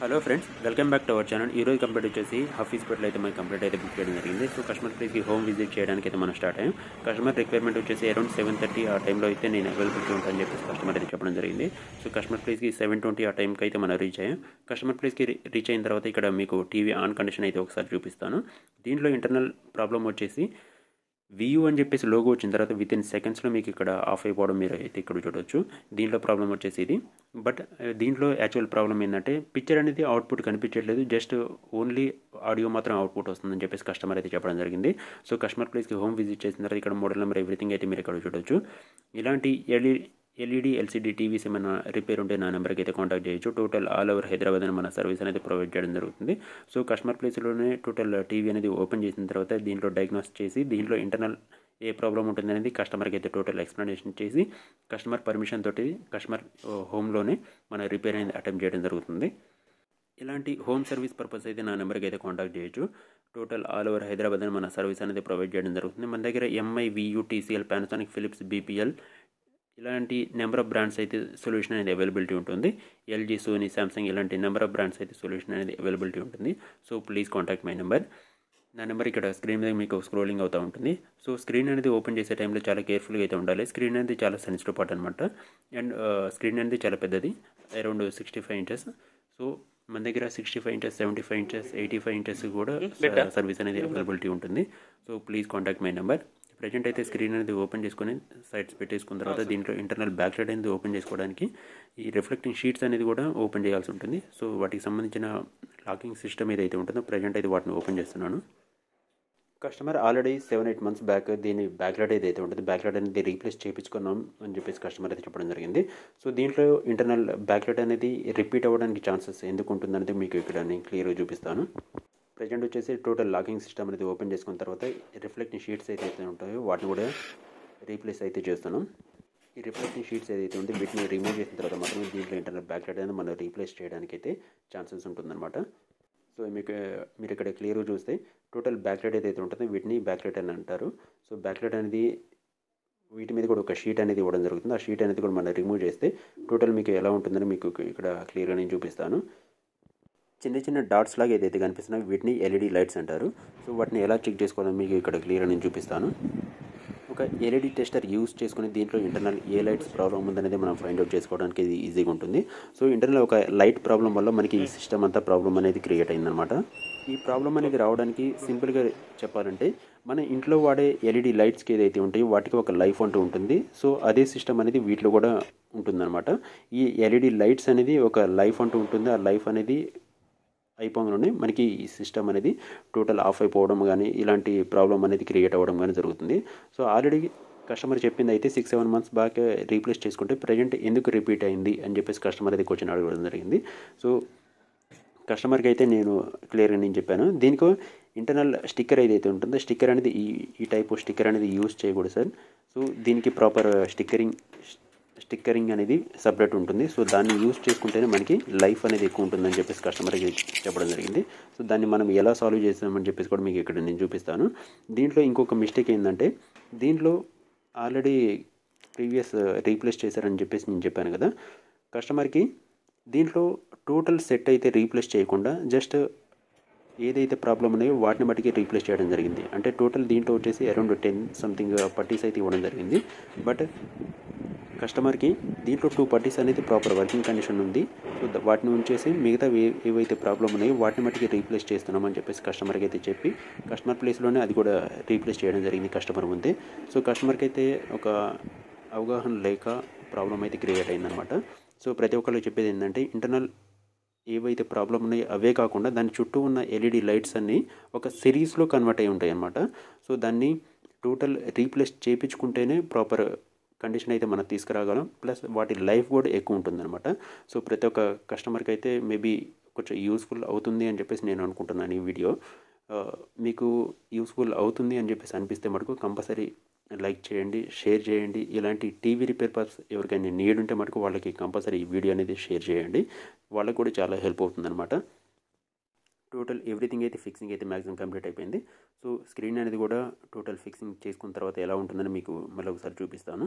Hello friends, welcome back to our channel. ఈరోజు complete వచ్చేసి హఫీస్పేటలో అయితే మనకి కంప్లీట్ అయితే బుక్ చేయడం జరిగింది. సో కస్టమర్ ప్లేస్కి హోమ్ విజిట్ చేయడానికి అయితే మనం స్టార్ట్ అయ్యాం. కస్టమర్ రిక్వైర్మెంట్ వచ్చేసి అరౌండ్ 7:30 ఆ టైంలో అయితే నేను అవైలబిలిటీ ఉంటానని చెప్పేసి కస్టమర్ అయితే చెప్పడం జరిగింది. సో కస్టమర్ ప్లేస్కి 7:20 ఆ టైంకి అయితే మనం రీచ్ అయ్యాం. కస్టమర్ ప్లేస్కి రీచ్ అయిన తర్వాత ఇక్కడ మీకు టీవీ ఆన్ కండిషన్ అయితే ఒకసారి చూపిస్తాను. దీంట్లో ఇంటర్నల్ ప్రాబ్లం వచ్చేసి వియూ అని చెప్పేసి లోగో వచ్చిన తర్వాత విత్ ఇన్ సెకండ్స్లో మీకు ఇక్కడ ఆఫ్ అయిపోవడం మీరు అయితే ఇక్కడ చూడవచ్చు. దీంట్లో ప్రాబ్లం వచ్చేసి ఇది. బట్ దీంట్లో యాక్చువల్ ప్రాబ్లం ఏంటంటే పిక్చర్ అనేది అవుట్పుట్ కనిపించట్లేదు, జస్ట్ ఓన్లీ ఆడియో మాత్రం అవుట్పుట్ వస్తుందని చెప్పేసి కస్టమర్ అయితే చెప్పడం జరిగింది. సో కస్టమర్ ప్లేస్కి హోమ్ విజిట్ చేసిన తర్వాత ఇక్కడ మోడల్ నెంబర్ ఎవ్రీథింగ్ అయితే మీరు ఇక్కడ చూడవచ్చు. ఇలాంటి ఎల్ఈడి ఎల్సీడీ టీవీస్ ఏమైనా రిపేర్ ఉంటే నా నెంబర్కి అయితే కాంటాక్ట్ చేయొచ్చు. టోటల్ ఆల్ ఓవర్ హైదరాబాద్ అని మన సర్వీస్ అనేది ప్రొవైడ్ చేయడం జరుగుతుంది. సో కస్టమర్ ప్లేస్లోనే టోటల్ టీవీ అనేది ఓపెన్ చేసిన తర్వాత దీంట్లో డయాగ్నోస్ చేసి దీంట్లో ఇంటర్నల్ ఏ ప్రాబ్లం ఉంటుంది అనేది కస్టమర్కి అయితే టోటల్ ఎక్స్ప్లెనేషన్ చేసి కస్టమర్ పర్మిషన్ తోటి కస్టమర్ హోమ్లోనే మన రిపేర్ అనేది అటెంప్ట్ చేయడం జరుగుతుంది. ఇలాంటి హోమ్ సర్వీస్ పర్పస్ అయితే నా నెంబర్కి అయితే కాంటాక్ట్ చేయొచ్చు. టోటల్ ఆల్ ఓవర్ హైదరాబాద్ అని మన సర్వీస్ అనేది ప్రొవైడ్ చేయడం జరుగుతుంది. మన దగ్గర MI, Vu, TCL, Panasonic, Philips, BPL ఇలాంటి నెంబర్ ఆఫ్ బ్రాండ్స్ అయితే సొల్యూషన్ అనేది అవైలబిలిటీ ఉంటుంది. ఎల్జీ, సోనీ, సామ్సంగ్ ఇలాంటి నెంబర్ ఆఫ్ బ్రాండ్స్ అయితే సొల్యూషన్ అనేది అవైలబిలిటీ ఉంటుంది. So please contact my number. నా నెంబర్ ఇక్కడ స్క్రీన్ మీద మీకు స్క్రోలింగ్ అవుతూ ఉంటుంది. సో స్క్రీన్ అనేది ఓపెన్ చేసే టైంలో చాలా కేర్ఫుల్గా అయితే ఉండాలి. స్క్రీన్ అనేది చాలా సెన్సిటివ్ పార్ట్ అనమాట. అండ్ స్క్రీన్ అనేది చాలా పెద్దది, అరౌండ్ 65 ఇంచెస్. సో మన దగ్గర 65 ఇంచెస్, 75 ఇంచెస్, 85 ఇంచెస్ కూడా సర్వీస్ అనేది అవైలబిలిటీ ఉంటుంది. So please contact my number. Present అయితే స్క్రీన్ అనేది ఓపెన్ చేసుకొని సైడ్స్ పెట్టేసుకున్న తర్వాత దీంట్లో ఇంటర్నల్ బ్యాక్ సైడ్ అనేది ఓపెన్ చేసుకోవడానికి ఈ రిఫ్లెక్టింగ్ షీట్స్ అనేది కూడా ఓపెన్ చేయాల్సి ఉంటుంది. సో వాటికి సంబంధించిన లాకింగ్ సిస్టమ్ ఏదైతే ఉంటుందో ప్రజెంట్ అయితే వాటిని ఓపెన్ చేస్తున్నాను. కస్టమర్ ఆల్రెడీ 7-8 మంత్స్ బ్యాక్ దీని బ్యాక్లైట్ ఏదైతే ఉంటుంది బ్యాక్లైట్ అనేది రీప్లేస్ చేయించుకున్నాం అని చెప్పేసి కస్టమర్ అయితే చెప్పడం జరిగింది. సో దీంట్లో ఇంటర్నల్ బ్యాక్లైట్ అనేది రిపీట్ అవ్వడానికి ఛాన్సెస్ ఎందుకు ఉంటుందనేది మీకు ఇక్కడ నేను క్లియర్గా చూపిస్తాను. ప్రజెంట్ వచ్చేసి టోటల్ లాకింగ్ సిస్టమ్ అనేది ఓపెన్ చేసుకున్న తర్వాత రిఫ్లెక్టింగ్ షీట్స్ అయితే ఉంటాయో వాటిని కూడా రీప్లేస్ అయితే చేస్తున్నాం. ఈ రిఫ్లెక్టింగ్ షీట్స్ ఏదైతే ఉంటే వీటిని రిమూవ్ చేసిన తర్వాత మాత్రమే దీంట్లో ఇంటర్నల్ బ్యాక్లైట్ అనేది మనం రీప్లేస్ చేయడానికి అయితే ఛాన్సెస్ ఉంటుందన్నమాట. సో మీరు ఇక్కడ క్లియర్గా చూస్తే టోటల్ బ్యాక్లైట్ ఏదైతే ఉంటుందో వీటిని బ్యాక్లైట్ అని అంటారు. సో బ్యాక్లైట్ అనేది వీటి మీద కూడా ఒక షీట్ అనేది ఇవ్వడం జరుగుతుంది. ఆ షీట్ అనేది కూడా మనం రిమూవ్ చేస్తే టోటల్ మీకు ఎలా ఉంటుందని మీకు ఇక్కడ క్లియర్గా నేను చూపిస్తాను. చిన్న చిన్న డాట్స్ లాగా ఏదైతే కనిపిస్తున్నాయో వీటిని ఎల్ఈడి లైట్స్ అంటారు. సో వాటిని ఎలా చెక్ చేసుకోవాలని మీకు ఇక్కడ క్లియర్గా నేను చూపిస్తాను. ఒక ఎల్ఈడి టెస్టర్ యూస్ చేసుకుని దీంట్లో ఇంటర్నల్ ఏ లైట్స్ ప్రాబ్లం ఉందనేది మనం ఫైండ్ అవుట్ చేసుకోవడానికి ఇది ఈజీగా ఉంటుంది. సో ఇంటర్నల్ ఒక లైట్ ప్రాబ్లం వల్ల మనకి ఈ సిస్టమ్ అంతా ప్రాబ్లం అనేది క్రియేట్ అయిందనమాట. ఈ ప్రాబ్లం అనేది రావడానికి సింపుల్గా చెప్పాలంటే మన ఇంట్లో వాడే ఎల్ఈడి లైట్స్కి ఏదైతే ఉంటాయో వాటికి ఒక లైఫ్ అంటూ ఉంటుంది. సో అదే సిస్టమ్ అనేది వీటిలో కూడా ఉంటుందన్నమాట. ఈ ఎల్ఈడి లైట్స్ అనేది ఒక లైఫ్ అంటూ ఉంటుంది. ఆ లైఫ్ అనేది అయిపోగానే మనకి ఈ సిస్టమ్ అనేది టోటల్ ఆఫ్ అయిపోవడం కానీ ఇలాంటి ప్రాబ్లం అనేది క్రియేట్ అవ్వడం కానీ జరుగుతుంది. సో ఆల్రెడీ కస్టమర్ చెప్పింది అయితే 6-7 మంత్స్ బ్యాక్ రీప్లేస్ చేసుకుంటే ప్రజెంట్ ఎందుకు రిపీట్ అయింది అని చెప్పేసి కస్టమర్ అయితే క్వశ్చన్ అడగడం జరిగింది. సో కస్టమర్కి అయితే నేను క్లియర్గా నేను చెప్పాను, దీనికి ఇంటర్నల్ స్టిక్కర్ ఏదైతే ఉంటుందో స్టిక్కర్ అనేది ఈ టైప్ స్టిక్కర్ అనేది యూజ్ చేయకూడదు సార్. సో దీనికి ప్రాపర్ స్టిక్కరింగ్ అనేది సపరేట్ ఉంటుంది. సో దాన్ని యూజ్ చేసుకుంటేనే మనకి లైఫ్ అనేది ఎక్కువ ఉంటుందని చెప్పేసి కస్టమర్కి చెప్పడం జరిగింది. సో దాన్ని మనం ఎలా సాల్వ్ చేస్తామని చెప్పేసి కూడా మీకు ఇక్కడ నేను చూపిస్తాను. దీంట్లో ఇంకొక మిస్టేక్ ఏంటంటే దీంట్లో ఆల్రెడీ ప్రీవియస్ రీప్లేస్ చేశారని చెప్పేసి నేను చెప్పాను కదా కస్టమర్కి. దీంట్లో టోటల్ సెట్ అయితే రీప్లేస్ చేయకుండా జస్ట్ ఏదైతే ప్రాబ్లం ఉన్నాయో వాటిని మట్టికి రీప్లేస్ చేయడం జరిగింది. అంటే టోటల్ దీంట్లో వచ్చేసి అరౌండ్ 10 సంథింగ్ పట్టీస్ అయితే ఇవ్వడం జరిగింది. బట్ కస్టమర్కి దీంట్లో 2 పట్టీస్ అనేది ప్రాపర్ వర్కింగ్ కండిషన్ ఉంది. సో వాటిని ఉంచేసి మిగతా ఏవైతే ప్రాబ్లం ఉన్నాయో వాటిని మట్టికి రీప్లేస్ చేస్తున్నామని చెప్పేసి కస్టమర్కి అయితే చెప్పి కస్టమర్ ప్లేస్లోనే అది కూడా రీప్లేస్ చేయడం జరిగింది కస్టమర్ ముందే. సో కస్టమర్కి అయితే ఒక అవగాహన లేక ప్రాబ్లం అయితే క్రియేట్ అయిందనమాట. సో ప్రతి ఒక్కళ్ళు చెప్పేది ఏంటంటే ఇంటర్నల్ ఏవైతే ప్రాబ్లం ఉన్నాయో అవే కాకుండా దాని చుట్టూ ఉన్న ఎల్ఈడి లైట్స్ అన్నీ ఒక సిరీస్లో కన్వర్ట్ అయి ఉంటాయి అన్నమాట. సో దాన్ని టోటల్ రీప్లేస్ చేయించుకుంటేనే ప్రాపర్ కండిషన్ అయితే మనం తీసుకురాగలం, ప్లస్ వాటి లైఫ్ కూడా ఎక్కువ ఉంటుందన్నమాట. సో ప్రతి ఒక్క కస్టమర్కి అయితే మేబీ కొంచెం యూస్ఫుల్ అవుతుంది అని చెప్పేసి నేను అనుకుంటున్నాను. ఈ వీడియో మీకు యూస్ఫుల్ అవుతుంది అని చెప్పేసి అనిపిస్తే మటుకు కంపల్సరీ లైక్ చేయండి, షేర్ చేయండి. ఇలాంటి టీవీ రిపేర్ పర్పస్ ఎవరికైనా నీడ్ ఉంటే మటుకు వాళ్ళకి కంపల్సరీ ఈ వీడియో అనేది షేర్ చేయండి. వాళ్ళకు కూడా చాలా హెల్ప్ అవుతుందన్నమాట. టోటల్ ఎవ్రీథింగ్ అయితే ఫిక్సింగ్ అయితే మ్యాక్సిమం కంప్లీట్ అయిపోయింది. సో స్క్రీన్ అనేది కూడా టోటల్ ఫిక్సింగ్ చేసుకున్న తర్వాత ఎలా ఉంటుందని మీకు మళ్ళీ ఒకసారి చూపిస్తాను.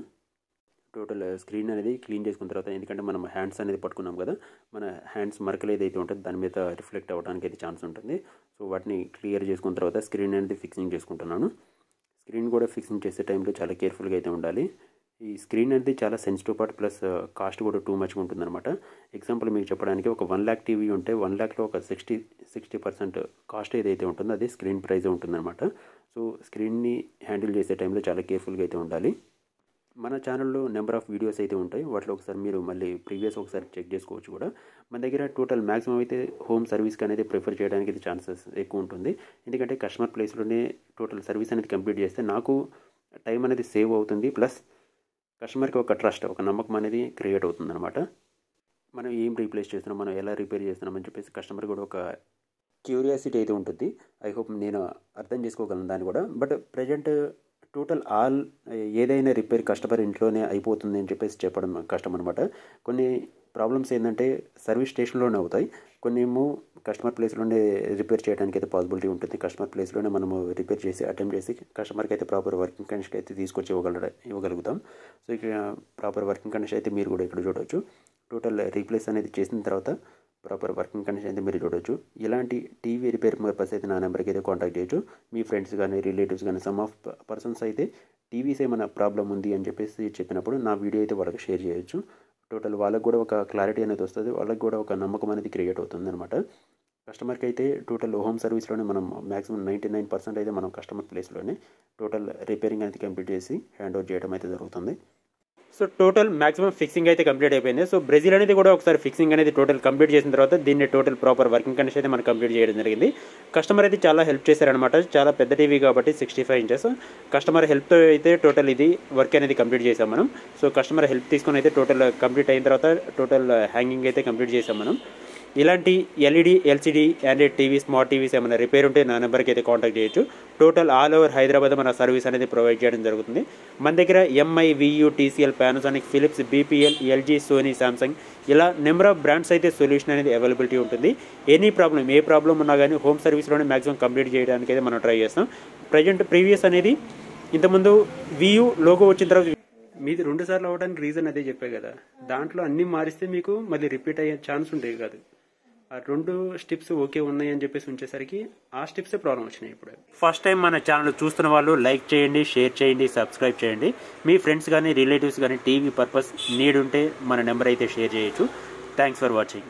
టోటల్ స్క్రీన్ అనేది క్లీన్ చేసుకున్న తర్వాత, ఎందుకంటే మనం హ్యాండ్స్ అనేది పట్టుకున్నాం కదా, మన హ్యాండ్స్ మరకలు ఏదైతే ఉంటుందో దాని మీద రిఫ్లెక్ట్ అవ్వడానికి అయితే ఛాన్స్ ఉంటుంది. సో వాటిని క్లియర్ చేసుకున్న తర్వాత స్క్రీన్ అనేది ఫిక్సింగ్ చేసుకుంటున్నాను. స్క్రీన్ కూడా ఫిక్సింగ్ చేసే టైంలో చాలా కేర్ఫుల్గా అయితే ఉండాలి. ఈ స్క్రీన్ అనేది చాలా సెన్సిటివ్ పార్ట్, ప్లస్ కాస్ట్ కూడా టూ మచ్గా ఉంటుందన్నమాట. ఎగ్జాంపుల్ మీకు చెప్పడానికి, ఒక 1 lakh టీవీ ఉంటే 1 lakhలో ఒక 60% కాస్ట్ ఏదైతే ఉంటుందో అది స్క్రీన్ ప్రైజే ఉంటుందన్నమాట. సో స్క్రీన్ని హ్యాండిల్ చేసే టైంలో చాలా కేర్ఫుల్గా అయితే ఉండాలి. మన ఛానల్లో నెంబర్ ఆఫ్ వీడియోస్ అయితే ఉంటాయి, వాటిలో ఒకసారి మీరు మళ్ళీ ప్రీవియస్ ఒకసారి చెక్ చేసుకోవచ్చు కూడా. మన దగ్గర టోటల్ మ్యాక్సిమం అయితే హోమ్ సర్వీస్కి అనేది ప్రిఫర్ చేయడానికి ఇది ఛాన్సెస్ ఎక్కువ ఉంటుంది. ఎందుకంటే కస్టమర్ ప్లేస్లోనే టోటల్ సర్వీస్ అనేది కంప్లీట్ చేస్తే నాకు టైం అనేది సేవ్ అవుతుంది, ప్లస్ కస్టమర్కి ఒక ట్రస్ట్, ఒక నమ్మకం అనేది క్రియేట్ అవుతుందన్నమాట. మనం ఏం రీప్లేస్ చేస్తున్నాం, మనం ఎలా రిపేర్ చేస్తున్నాం అని చెప్పేసి కస్టమర్ కూడా ఒక క్యూరియాసిటీ అయితే ఉంటుంది. ఐ హోప్ నేను అర్థం చేసుకోగలను దాన్ని కూడా. బట్ ప్రజెంట్ టోటల్ ఏదైనా రిపేర్ కస్టమర్ ఇంట్లోనే అయిపోతుంది అని చెప్పేసి చెప్పడం కష్టం అనమాట. కొన్ని ప్రాబ్లమ్స్ ఏంటంటే సర్వీస్ స్టేషన్లోనే అవుతాయి, కొన్ని ఏమో కస్టమర్ ప్లేస్లోనే రిపేర్ చేయడానికి అయితే పాసిబిలిటీ ఉంటుంది. కస్టమర్ ప్లేస్లోనే మనము రిపేర్ చేసి అటెంప్ట్ చేసి కస్టమర్కి అయితే ప్రాపర్ వర్కింగ్ కండిషన్ అయితే తీసుకొచ్చి ఇవ్వగలుగుతాం. సో ఇక ప్రాపర్ వర్కింగ్ కండిషన్ అయితే మీరు కూడా ఇక్కడ చూడవచ్చు. టోటల్ రీప్లేస్ అనేది చేసిన తర్వాత ప్రాపర్ వర్కింగ్ కండిషన్ అయితే మీరు చూడవచ్చు. ఇలాంటి టీవీ రిపేర్ పర్పస్ అయితే నా నెంబర్కి అయితే కాంటాక్ట్ చేయొచ్చు. మీ ఫ్రెండ్స్ కానీ రిలేటివ్స్ కానీ సమ్ ఆఫ్ పర్సన్స్ అయితే టీవీస్ ఏమైనా ప్రాబ్లం ఉంది అని చెప్పేసి చెప్పినప్పుడు నా వీడియో అయితే వాళ్ళకి షేర్ చేయొచ్చు. టోటల్ వాళ్ళకి కూడా ఒక క్లారిటీ అనేది వస్తుంది, వాళ్ళకి కూడా ఒక నమ్మకం అనేది క్రియేట్ అవుతుంది అనమాట. కస్టమర్కి అయితే టోటల్ హోమ్ సర్వీస్లోనే మనం మ్యాక్సిమం 99% అయితే మనం కస్టమర్ ప్లేస్లోనే టోటల్ రిపేరింగ్ అనేది కంప్లీట్ చేసి హ్యాండ్ ఓవర్ చేయడం అయితే జరుగుతుంది. సో టోటల్ మ్యాక్సిమం ఫిక్సింగ్ అయితే కంప్లీట్ అయిపోయింది. సో బ్రెజిల్ అనేది కూడా ఒకసారి ఫిక్సింగ్ అనేది టోటల్ కంప్లీట్ చేసిన తర్వాత దీన్ని టోటల్ ప్రాపర్ వర్కింగ్ కండిషన్ అయితే మనం కంప్లీట్ చేయడం జరిగింది. కస్టమర్ అయితే చాలా హెల్ప్ చేశారనమాట. చాలా పెద్ద టీవీ కాబట్టి 65 inches కస్టమర్ హెల్ప్తో అయితే టోటల్ ఇది వర్క్ అనేది కంప్లీట్ చేసాం మనం. సో కస్టమర్ హెల్ప్ తీసుకొని అయితే టోటల్ కంప్లీట్ అయిన తర్వాత టోటల్ హ్యాంగింగ్ అయితే కంప్లీట్ చేసాం మనం. ఇలాంటి LED, LCD, Android TV, smart TVs ఏమైనా రిపేర్ ఉంటే నా నెంబర్కి అయితే కాంటాక్ట్ చేయొచ్చు. టోటల్ ఆల్ ఓవర్ హైదరాబాద్ మన సర్వీస్ అనేది ప్రొవైడ్ చేయడం జరుగుతుంది. మన దగ్గర MI, Vu, TCL, Panasonic, Philips, BPL, LG, Sony, Samsung ఇలా నెంబర్ ఆఫ్ బ్రాండ్స్ అయితే సొల్యూషన్ అనేది అవైలబిలిటీ ఉంటుంది. ఏ ప్రాబ్లం ఉన్నా కానీ హోమ్ సర్వీస్లోనే మ్యాక్సిమం కంప్లీట్ చేయడానికి అయితే మనం ట్రై చేస్తాం. ప్రీవియస్ అనేది ఇంతకుముందు వియూ లోగో వచ్చిన తర్వాత మీది 2 సార్లు అవ్వడానికి రీజన్ అదే చెప్పే కదా, దాంట్లో అన్నీ మారిస్తే మీకు మళ్ళీ రిపీట్ అయ్యే ఛాన్స్ ఉండేది కాదు. ఆ 2 స్టెప్స్ ఓకే ఉన్నాయి అని చెప్పేసి ఉంచేసరికి ఆ స్టెప్సే ప్రాబ్లం వచ్చినాయి. ఇప్పుడు ఫస్ట్ టైం మన ఛానల్ చూస్తున్న వాళ్ళు లైక్ చేయండి, షేర్ చేయండి, సబ్స్క్రైబ్ చేయండి. మీ ఫ్రెండ్స్ కానీ రిలేటివ్స్ కానీ టీవీ పర్పస్ నీడ్ ఉంటే మన నెంబర్ అయితే షేర్ చేయొచ్చు. Thanks for watching.